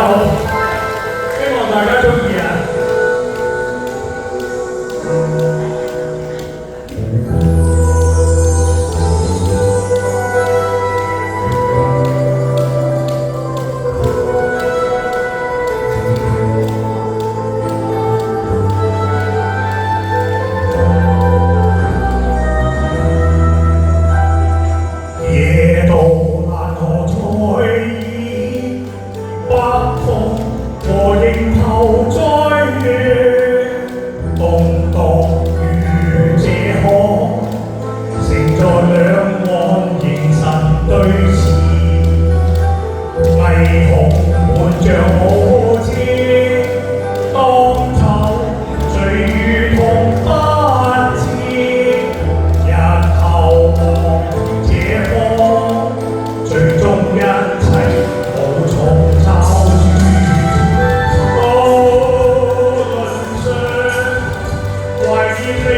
好，希望大家中意啊！夜到難可再現，北風和迎頭再現，東當如這河，城在兩岸凝神對視，霓虹伴着我知，當頭醉如同不知，日後望這方，最終一切無從找住。路輪上，懷念你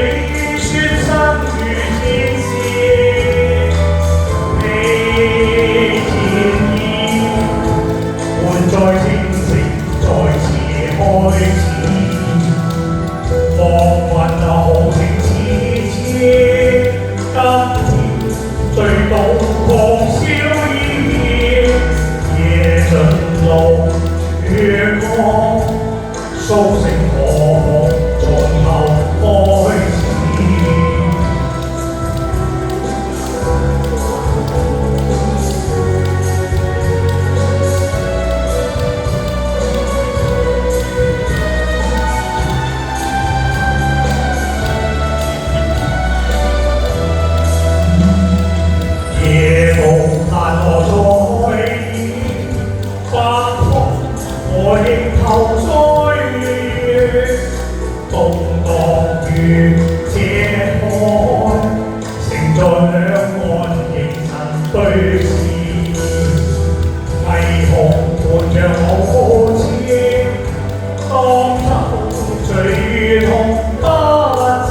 說生如天使，披天衣，換在清醒再次開始。望雲豪情似痴，今天醉倒狂笑意，夜盡路月光，甦醒何妨從頭開始。夜幕難何再現，北風和迎頭再現，東當如這海，城在兩岸凝神對視，霓虹伴着我知，當頭醉痛不知，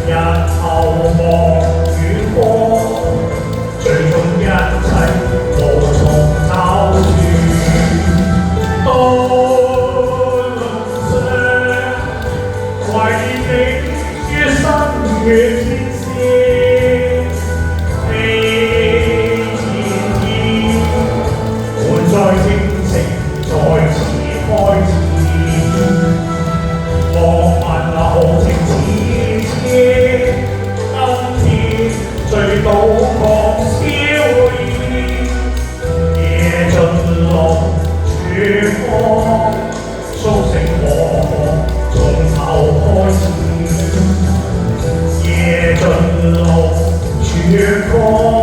日後望遠方，最終一切無從找住。渡輪上，懷念你於生與天使，披天衣，換在清醒再次開始。望問豪情似痴，今天醉倒狂笑意，夜盡路曙光，甦醒何妨從頭開始。夜盡路曙光。